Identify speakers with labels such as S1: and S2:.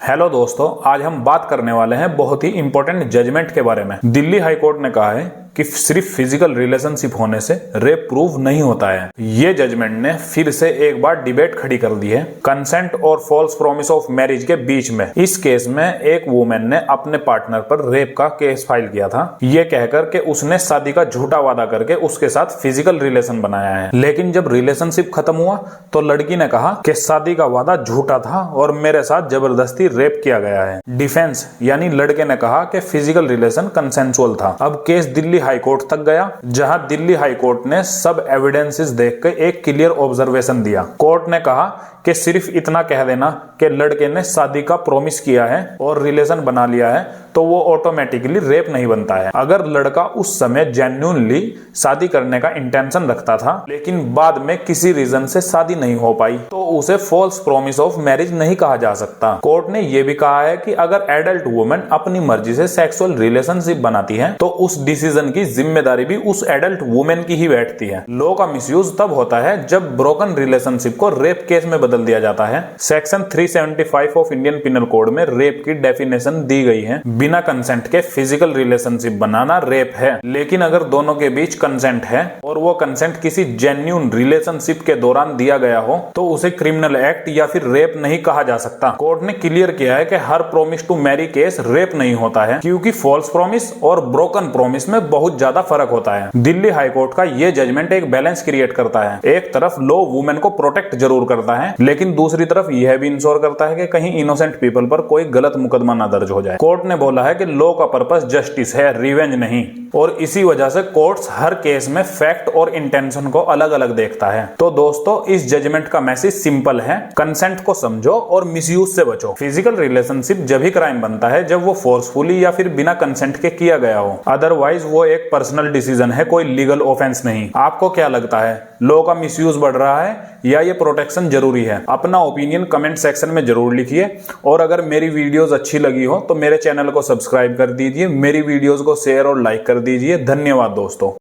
S1: Hello दोस्तों, आज हम बात करने वाले हैं बहुत ही इंपॉर्टेंट जजमेंट के बारे में। दिल्ली हाई कोर्ट ने कहा है कि सिर्फ फिजिकल रिलेशनशिप होने से रेप प्रूव नहीं होता है। ये जजमेंट ने फिर से एक बार डिबेट खड़ी कर दी है कंसेंट और फॉल्स प्रॉमिस ऑफ मैरिज के बीच में। इस केस में एक वुमेन ने अपने पार्टनर पर रेप का केस फाइल किया था, ये कहकर के उसने शादी का झूठा वादा करके उसके साथ फिजिकल रिलेशन बनाया है। लेकिन जब रिलेशनशिप खत्म हुआ तो लड़की ने कहा कि शादी का वादा झूठा था और मेरे साथ जबरदस्ती रेप किया गया है। डिफेंस यानी लड़के ने कहा कि फिजिकल रिलेशन कंसेंसुअल था। अब केस दिल्ली हाई कोर्ट तक गया, जहां दिल्ली हाई कोर्ट ने सब एविडेंसेस देख के एक क्लियर ऑब्जर्वेशन दिया। कोर्ट ने कहा कि सिर्फ इतना कह देना कि लड़के ने शादी का प्रॉमिस किया है और रिलेशन बना लिया है तो वो ऑटोमेटिकली रेप नहीं बनता है। अगर लड़का उस समय जेन्युइनली शादी करने का इंटेंशन रखता था लेकिन बाद में किसी रीजन से शादी नहीं हो पाई तो उसे फॉल्स प्रॉमिस ऑफ मैरिज नहीं कहा जा सकता। कोर्ट ने यह भी कहा है कि अगर एडल्ट वुमेन अपनी मर्जी से सेक्सुअल रिलेशनशिप बनाती है तो उस डिसीजन की जिम्मेदारी भी उस एडल्ट वुमेन की ही बैठती है। लॉ का मिसयूज तब होता है जब ब्रोकन रिलेशनशिप को रेप केस में बदल दिया जाता है। Section 375 of Indian penal code में रेप की डेफिनेशन दी गई है। बिना कंसेंट के फिजिकल रिलेशनशिप बनाना रेप है, लेकिन अगर दोनों के बीच कंसेंट है और वो कंसेंट किसी जेन्युइन रिलेशनशिप के दौरान दिया गया हो तो उसे क्रिमिनल एक्ट या फिर रेप नहीं कहा जा सकता। कोर्ट ने क्लियर किया है कि हर promise to marry case rape नहीं होता है, क्योंकि फॉल्स प्रॉमिस और ब्रोकन प्रॉमिस में बहुत ज्यादा फर्क होता है। दिल्ली हाई कोर्ट का ये जजमेंट एक बैलेंस क्रिएट करता है। एक तरफ लॉ वुमेन को प्रोटेक्ट जरूर करता है, लेकिन दूसरी तरफ यह भी इंश्योर करता है कि कहीं इनोसेंट पीपल पर कोई गलत मुकदमा ना दर्ज हो जाए। कोर्ट ने बोला है कि लॉ का पर्पस जस्टिस है, रिवेंज नहीं, और इसी वजह से कोर्ट्स हर केस में फैक्ट और इंटेंशन को अलग अलग देखता है। तो दोस्तों, इस जजमेंट का मैसेज सिंपल है, कंसेंट को समझो और मिसयूज से बचो। फिजिकल रिलेशनशिप जब ही क्राइम बनता है जब वो फोर्सफुली या फिर बिना कंसेंट के किया गया हो, अदरवाइज वो एक पर्सनल डिसीजन है, कोई लीगल ऑफेंस नहीं। आपको क्या लगता है, लॉ का मिसयूज बढ़ रहा है या ये प्रोटेक्शन जरूरी है? अपना ओपिनियन कमेंट सेक्शन में जरूर लिखिए, और अगर मेरी वीडियोस अच्छी लगी हो तो मेरे चैनल को सब्सक्राइब कर दीजिए, मेरी वीडियोस को शेयर और लाइक कर दीजिए। धन्यवाद दोस्तों।